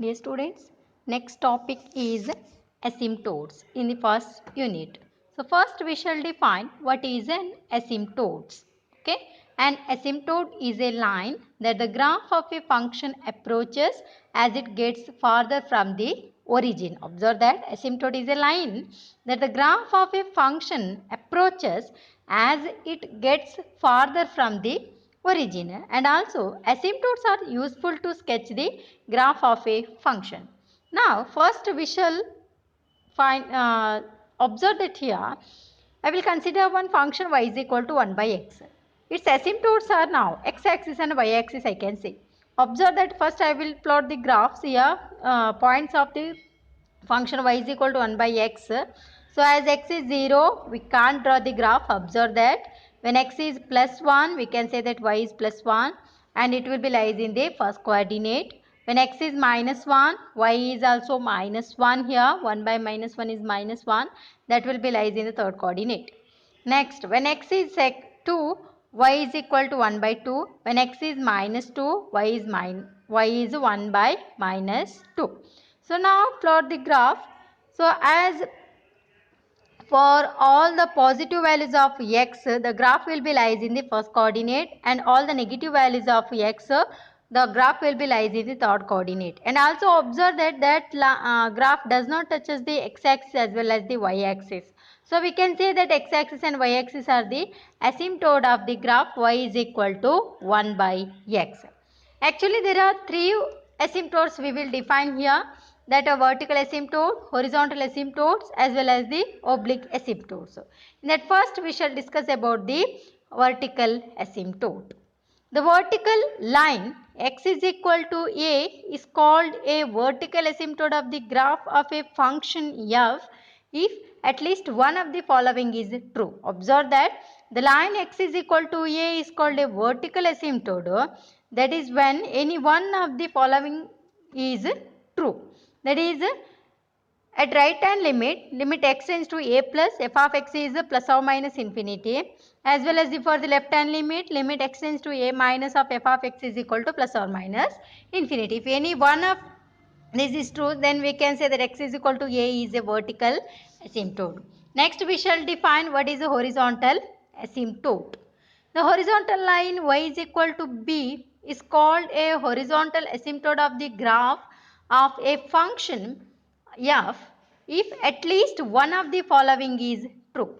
Dear students, next topic is asymptotes in the first unit. So first we shall define what is an asymptotes. Okay, an asymptote is a line that the graph of a function approaches as it gets farther from the origin. Observe that asymptote is a line that the graph of a function approaches as it gets farther from the origin, and also asymptotes are useful to sketch the graph of a function. Now first we shall observe that here I will consider one function y is equal to 1 by x. Its asymptotes are now x-axis and y-axis I can say. Observe that first I will plot the graphs here, points of the function y is equal to 1 by x. So as x is 0, we can't draw the graph. Observe that when x is plus 1, we can say that y is plus 1 and it will be lies in the first coordinate. When x is minus 1, y is also minus 1 here. 1 by minus 1 is minus 1. That will be lies in the third coordinate. Next, when x is 2, y is equal to 1 by 2. When x is minus 2, y is 1 by minus 2. So now plot the graph. So as for all the positive values of x, the graph will be lies in the first coordinate, and all the negative values of x, the graph will be lies in the third coordinate. And also observe that graph does not touches the x-axis as well as the y-axis. So we can say that x-axis and y-axis are the asymptote of the graph y is equal to 1 by x. Actually there are three asymptotes we will define here, that are vertical asymptote, horizontal asymptotes as well as the oblique asymptotes. In that first we shall discuss about the vertical asymptote. The vertical line x is equal to a is called a vertical asymptote of the graph of a function f if at least one of the following is true. Observe that the line x is equal to a is called a vertical asymptote, that is when any one of the following is true. That is, at right hand limit x tends to a plus f of x is plus or minus infinity, as well as for the left hand limit x tends to a minus of f of x is equal to plus or minus infinity. If any one of this is true, then we can say that x is equal to a is a vertical asymptote. Next we shall define what is a horizontal asymptote. The horizontal line y is equal to b is called a horizontal asymptote of the graph of a function f if at least one of the following is true.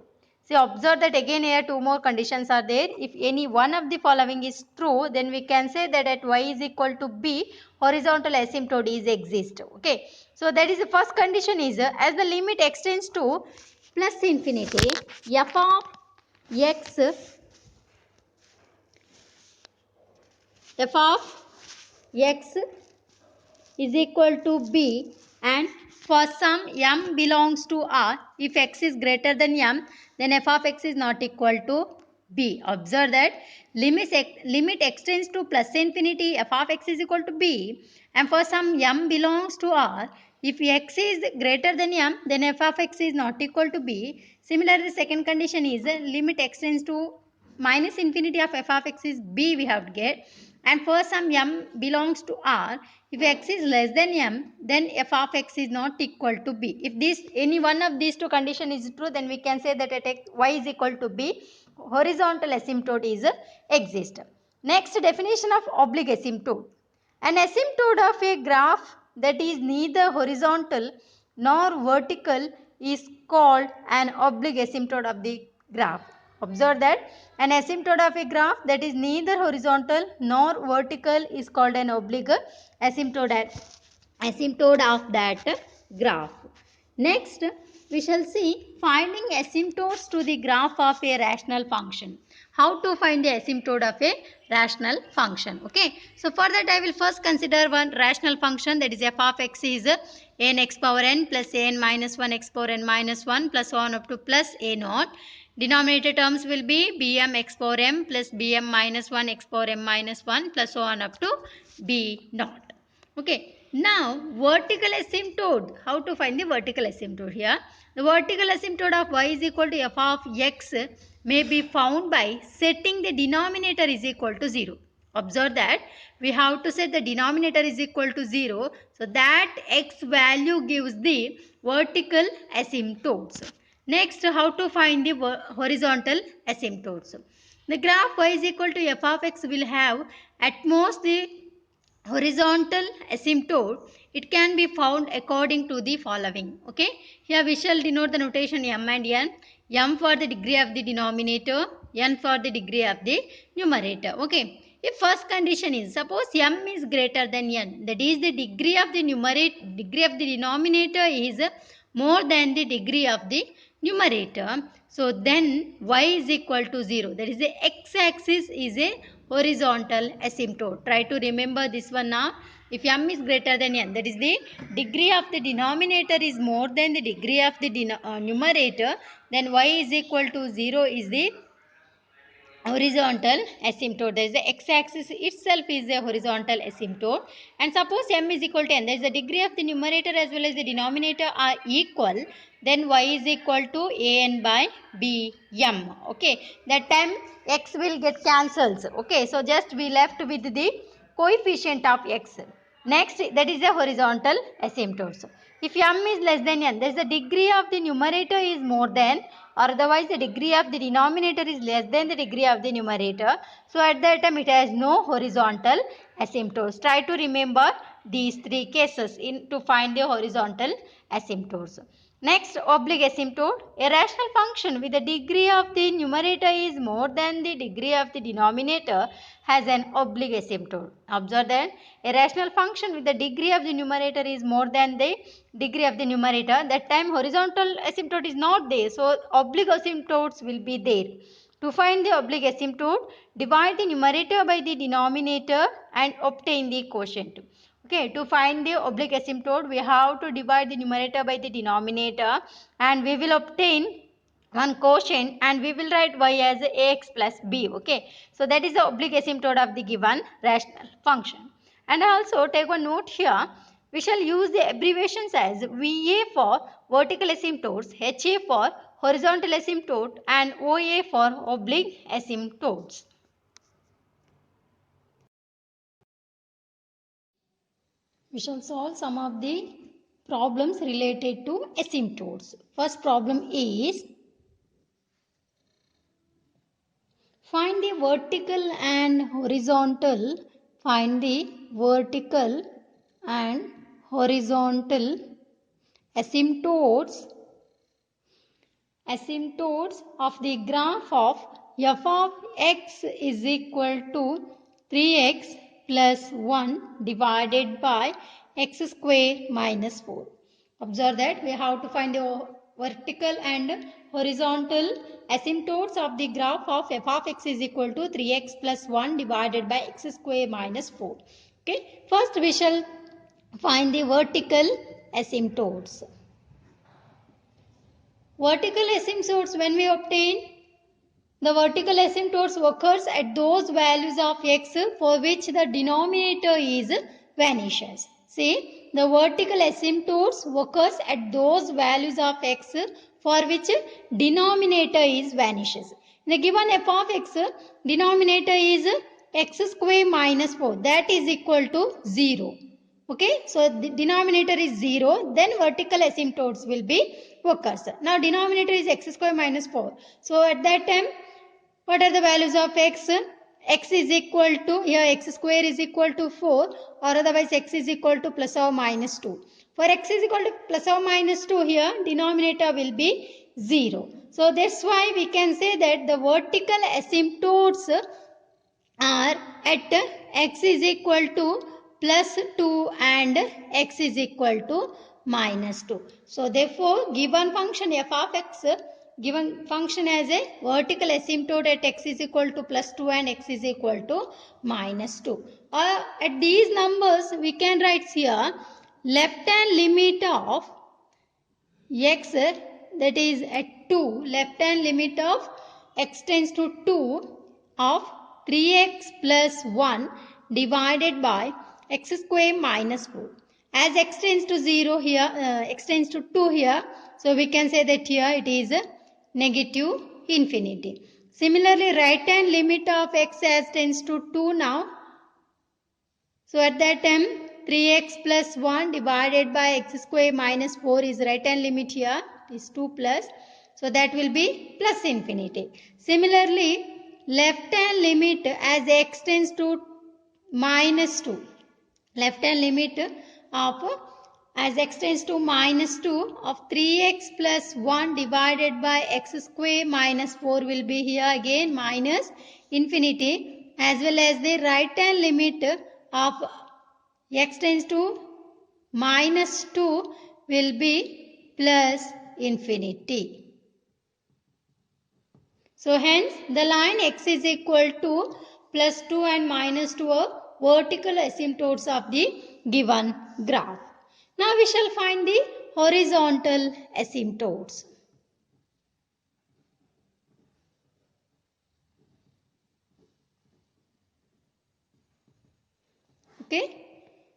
See, observe that again here two more conditions are there. If any one of the following is true, then we can say that at y is equal to b, horizontal asymptote is exist. Okay. So that is the first condition is as the limit extends to plus infinity, f of x is equal to b, and for some m belongs to R, if x is greater than m, then f of x is not equal to b. Observe that limit extends to plus infinity, f of x is equal to b, and for some m belongs to R, if x is greater than m, then f of x is not equal to b. Similarly, the second condition is limit extends to minus infinity of f of x is b we have to get, and for some m belongs to R, if x is less than m, then f of x is not equal to b. If this any one of these two condition is true, then we can say that at x, y is equal to b, horizontal asymptote is exist. Next, definition of oblique asymptote. An asymptote of a graph that is neither horizontal nor vertical is called an oblique asymptote of the graph. Observe that an asymptote of a graph that is neither horizontal nor vertical is called an oblique asymptote of that graph. Next, we shall see finding asymptotes to the graph of a rational function. How to find the asymptote of a rational function? Okay. So for that I will first consider one rational function, that is f of x is n x power n plus a n minus 1 x power n minus 1 plus 1 up to plus a naught. Denominator terms will be bm x power m plus bm minus 1 x power m minus 1 plus so on up to b naught. Okay. Now, vertical asymptote. How to find the vertical asymptote here? The vertical asymptote of y is equal to f of x may be found by setting the denominator is equal to 0. Observe that we have to say the denominator is equal to 0. So that x value gives the vertical asymptotes. Next, how to find the horizontal asymptotes. The graph y is equal to f of x will have at most the horizontal asymptote. It can be found according to the following. Okay, here we shall denote the notation m and n. M for the degree of the denominator, n for the degree of the numerator. Okay, if first condition is, suppose m is greater than n, that is the degree of the degree of the denominator is more than the degree of the numerator. So then y is equal to 0. That is the x-axis is a horizontal asymptote. Try to remember this one now. If m is greater than n, that is the degree of the denominator is more than the degree of the numerator, then y is equal to 0 is the horizontal asymptote. There is the x-axis itself is a horizontal asymptote. And suppose m is equal to n, there is the degree of the numerator as well as the denominator are equal, then y is equal to an by bm. Okay, that time x will get cancelled. Okay, so just we left with the coefficient of x. Next, that is the horizontal asymptotes. If m is less than n, there is the degree of the numerator is more than, or otherwise the degree of the denominator is less than the degree of the numerator. So at that time it has no horizontal asymptotes. Try to remember these three cases to find the horizontal asymptotes. Next, oblique asymptote. A rational function with the degree of the numerator is more than the degree of the denominator has an oblique asymptote. Observe that a rational function with the degree of the numerator is more than the degree of the numerator. That time horizontal asymptote is not there. So oblique asymptotes will be there. To find the oblique asymptote, divide the numerator by the denominator and obtain the quotient. Okay, to find the oblique asymptote, we have to divide the numerator by the denominator and we will obtain one quotient and we will write y as ax plus b. Okay, so that is the oblique asymptote of the given rational function. And also take one note here, we shall use the abbreviations as VA for vertical asymptotes, HA for horizontal asymptote and OA for oblique asymptotes. We shall solve some of the problems related to asymptotes. First problem is, find the vertical and horizontal, find the vertical and horizontal asymptotes of the graph of f of x is equal to 3x plus 1 divided by x square minus 4. Observe that we have to find the vertical and horizontal asymptotes of the graph of f of x is equal to 3x plus 1 divided by x square minus 4. Okay, first we shall find the vertical asymptotes. Vertical asymptotes, when we obtain, the vertical asymptotes occurs at those values of x for which the denominator is vanishes. See, the vertical asymptotes occurs at those values of x for which denominator is vanishes. In the given f of x, denominator is x square minus 4, that is equal to 0. Okay, so the denominator is 0, then vertical asymptotes will be occurs. Now denominator is x square minus 4. So at that time, what are the values of x? X is equal to, here x square is equal to 4 or otherwise x is equal to plus or minus 2. For x is equal to plus or minus 2, here denominator will be 0. So that's why we can say that the vertical asymptotes are at x is equal to plus 2 and x is equal to minus 2. So therefore given function f of x, given function as a vertical asymptote at x is equal to plus 2 and x is equal to minus 2. At these numbers we can write here left hand limit of x, that is at 2, left hand limit of x tends to 2 of 3x plus 1 divided by x square minus 4. As x tends to 0 here, x tends to 2 here, so we can say that here it is negative infinity. Similarly, right hand limit of x as tends to 2 now So at that time 3x plus 1 divided by x square minus 4 is right hand limit here is 2 plus. So that will be plus infinity. Similarly, left hand limit as x tends to minus 2. Left hand limit of as x tends to minus 2 of 3x plus 1 divided by x square minus 4 will be here again minus infinity, as well as the right hand limit of x tends to minus 2 will be plus infinity. So hence the line x is equal to plus 2 and minus 2 are vertical asymptotes of the given graph. Now we shall find the horizontal asymptotes. Okay.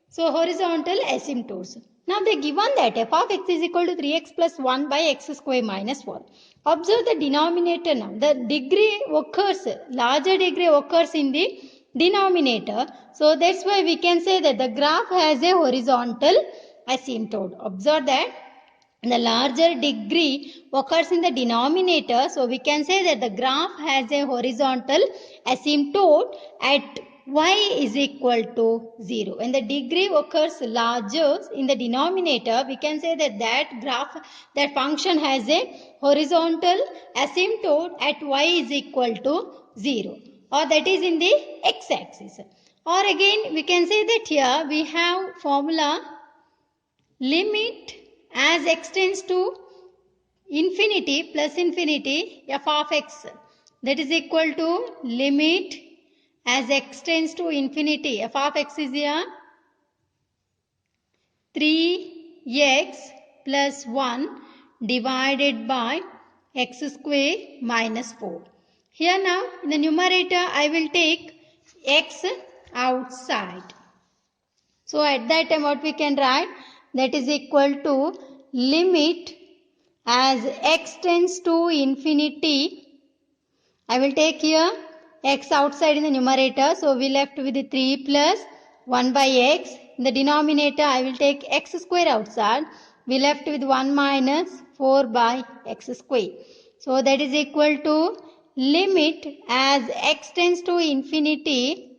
So horizontal asymptotes. Now they given that f of x is equal to 3x plus 1 by x square minus 4. Observe the denominator now. The degree occurs, larger degree occurs in the denominator. So that's why we can say that the graph has a horizontal asymptote. Observe that the larger degree occurs in the denominator. So we can say that the graph has a horizontal asymptote at y is equal to 0. When the degree occurs larger in the denominator, we can say that that function has a horizontal asymptote at y is equal to 0, or that is in the x-axis. Or again we can say that here we have formula limit as x tends to infinity plus infinity f of x, that is equal to limit as x tends to infinity f of x is here 3x plus 1 divided by x square minus 4. Here now in the numerator I will take x outside. So at that time what we can write, that is equal to limit as x tends to infinity. I will take here x outside in the numerator. So we left with the 3 plus 1 by x. In the denominator I will take x square outside. We left with 1 minus 4 by x square. So that is equal to limit as x tends to infinity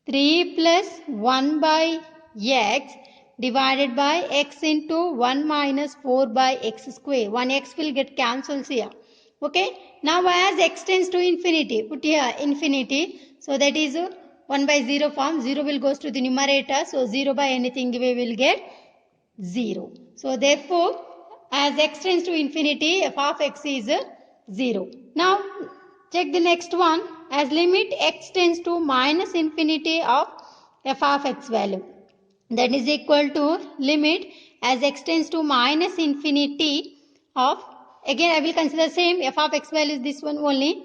3 plus 1 by x divided by x into 1 minus 4 by x square. 1x will get cancelled here. Okay. Now as x tends to infinity, put here infinity. So that is 1 by 0 form. 0 will goes to the numerator. So 0 by anything we will get 0. So therefore as x tends to infinity, f of x is 0. Now check the next one. As limit x tends to minus infinity of f of x value, that is equal to limit as x tends to minus infinity of, again I will consider same f of x value is this one only,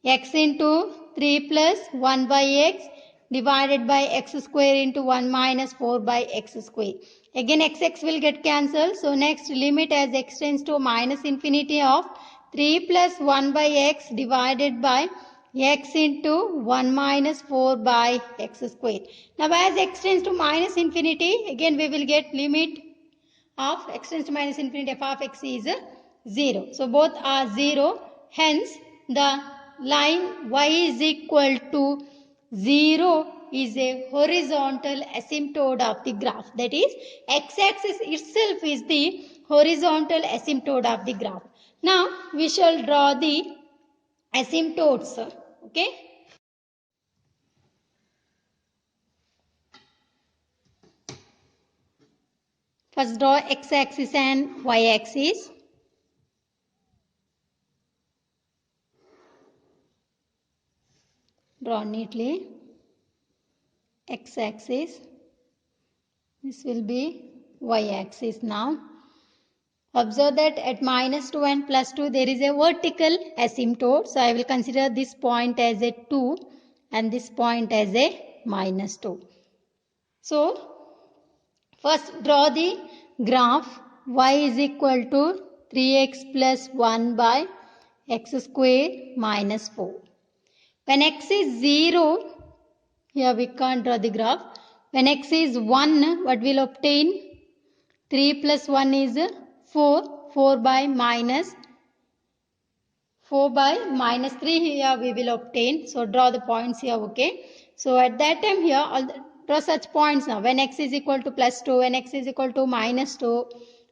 x into 3 plus 1 by x divided by x square into 1 minus 4 by x square. Again x will get cancelled. So next limit as x tends to minus infinity of 3 plus 1 by x divided by x into 1 minus 4 by x square. Now as x tends to minus infinity, again we will get limit of x tends to minus infinity f of x is 0. So both are 0. Hence the line y is equal to 0 is a horizontal asymptote of the graph. That is x-axis itself is the horizontal asymptote of the graph. Now we shall draw the asymptotes. Okay. First draw x-axis and y-axis. Draw neatly. X-axis. This will be y-axis now. Observe that at minus 2 and plus 2 there is a vertical asymptote. So I will consider this point as a 2 and this point as a minus 2. So first draw the graph y is equal to 3x plus 1 by x square minus 4. When x is 0, here we can't draw the graph. When x is 1, what will obtain? 3 plus 1 is 4. 4 by minus 3 here we will obtain. So draw the points here, okay. So at that time here, draw such points now. When x is equal to plus 2, when x is equal to minus 2.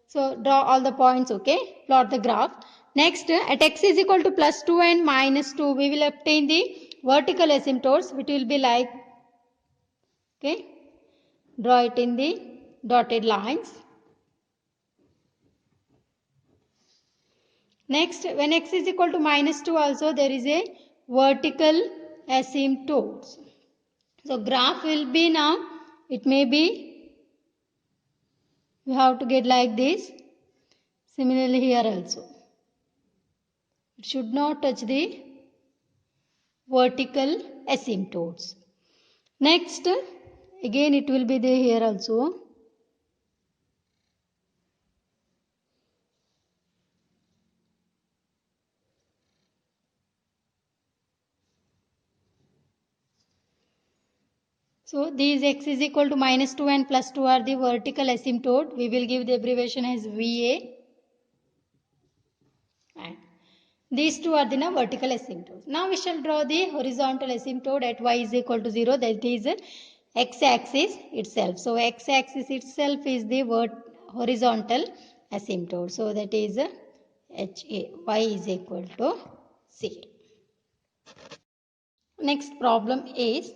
So draw all the points, okay. Plot the graph. Next, at x is equal to plus 2 and minus 2, we will obtain the vertical asymptotes, which will be like, okay. Draw it in the dotted lines. Next, when x is equal to minus 2 also, there is a vertical asymptotes. So graph will be now, it may be, you have to get like this. Similarly here also. It should not touch the vertical asymptotes. Next, again it will be there here also. So these x is equal to minus 2 and plus 2 are the vertical asymptote. We will give the abbreviation as VA. And these two are the vertical asymptotes. Now we shall draw the horizontal asymptote at y is equal to 0. That is x-axis itself. So x-axis itself is the horizontal asymptote. So that is HA. Y is equal to 0. Next problem is,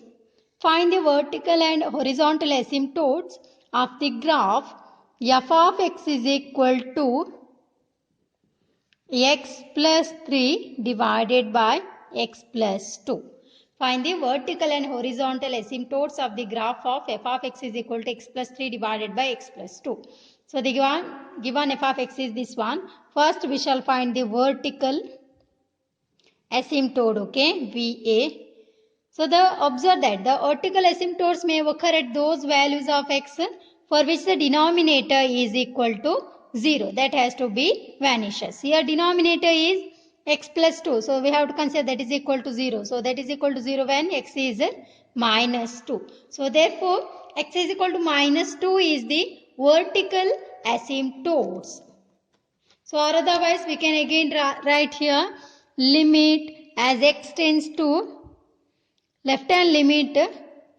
find the vertical and horizontal asymptotes of the graph f of x is equal to x plus 3 divided by x plus 2. Find the vertical and horizontal asymptotes of the graph of f of x is equal to x plus 3 divided by x plus 2. So the given f of x is this one. First we shall find the vertical asymptote, okay, VA. So observe that the vertical asymptotes may occur at those values of x for which the denominator is equal to 0. That has to be vanishes. Here denominator is x plus 2. So we have to consider that is equal to 0. So that is equal to 0 when x is minus 2. So therefore x is equal to minus 2 is the vertical asymptotes. So or otherwise we can again write here limit as x tends to left hand limit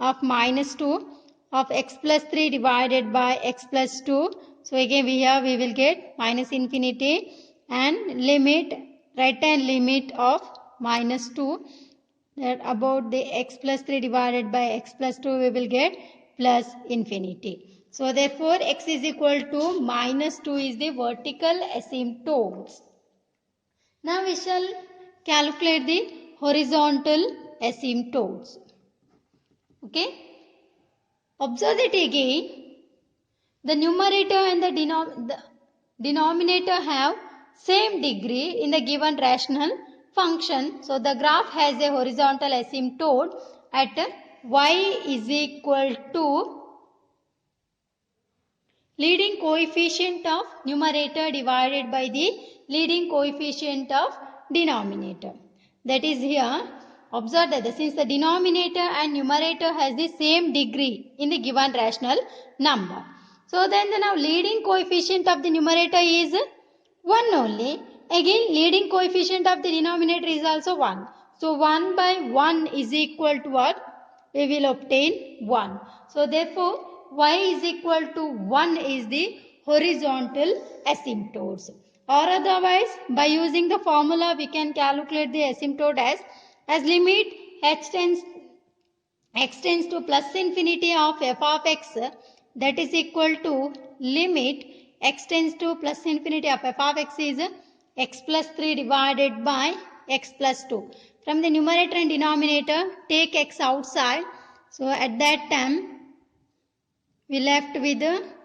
of minus 2 of x plus 3 divided by x plus 2. So again here we will get minus infinity, and limit right hand limit of minus 2, that about the x plus 3 divided by x plus 2 we will get plus infinity. So therefore x is equal to minus 2 is the vertical asymptotes. Now we shall calculate the horizontal asymptotes. Okay. Observe that again. The numerator and the denominator have same degree in the given rational function. So the graph has a horizontal asymptote at y is equal to leading coefficient of numerator divided by the leading coefficient of denominator. That is here, observe that since the denominator and numerator has the same degree in the given rational number. So then the now leading coefficient of the numerator is 1 only. Again leading coefficient of the denominator is also 1. So 1 by 1 is equal to what? We will obtain 1. So therefore y is equal to 1 is the horizontal asymptotes. Or otherwise by using the formula we can calculate the asymptote as limit x tends to plus infinity of f of x, that is equal to limit x tends to plus infinity of f of x is x plus 3 divided by x plus 2. From the numerator and denominator take x outside. So at that time we left with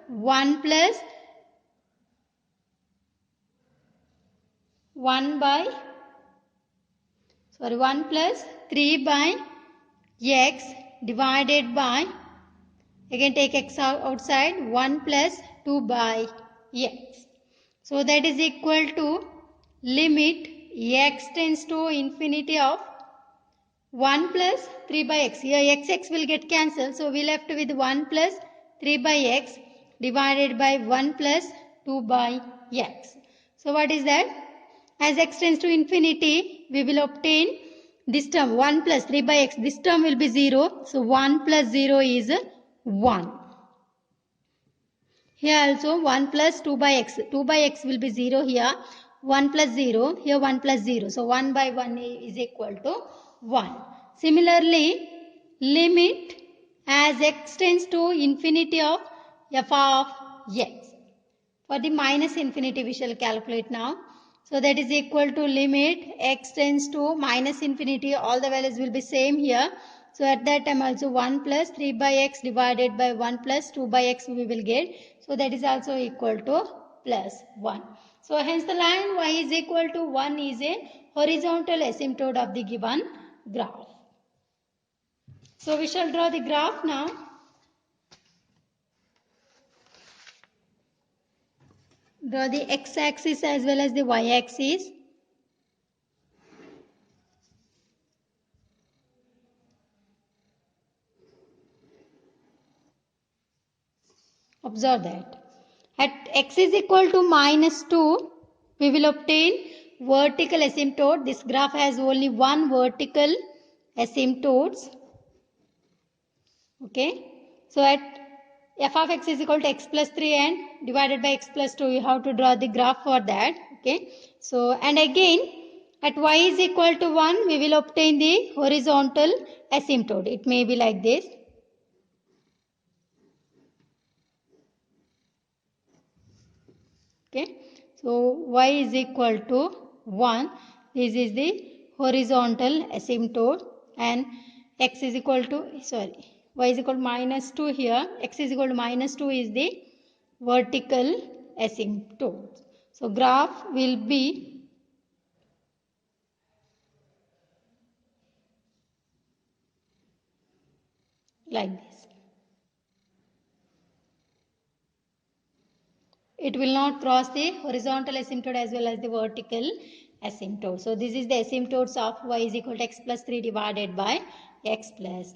1 plus 1 plus 3 by x divided by, again take x outside, 1 plus 2 by x. So that is equal to limit x tends to infinity of 1 plus 3 by x. Here x will get cancelled. So we left with 1 plus 3 by x divided by 1 plus 2 by x. So what is that? As x tends to infinity, we will obtain this term 1 plus 3 by x. This term will be 0. So 1 plus 0 is 1. Here also 1 plus 2 by x. 2 by x will be 0 here. 1 plus 0. Here 1 plus 0. So 1 by 1 is equal to 1. Similarly, limit as x tends to infinity of f of x. For the minus infinity we shall calculate now. So that is equal to limit x tends to minus infinity. All the values will be same here. So at that time also 1 plus 3 by x divided by 1 plus 2 by x we will get. So that is also equal to plus 1. So hence the line y is equal to 1 is a horizontal asymptote of the given graph. So we shall draw the graph now. Draw the x-axis as well as the y-axis. Observe that. At x is equal to minus 2, we will obtain vertical asymptote. This graph has only one vertical asymptotes. Okay. So at f of x is equal to x plus 3 and divided by x plus 2, you have to draw the graph for that. Okay. So and again at y is equal to 1, we will obtain the horizontal asymptote. It may be like this. Okay. So y is equal to 1. This is the horizontal asymptote and x is equal to, y is equal to minus 2 here. X is equal to minus 2 is the vertical asymptote. So graph will be like this. It will not cross the horizontal asymptote as well as the vertical asymptote. So this is the asymptotes of y is equal to x plus 3 divided by x plus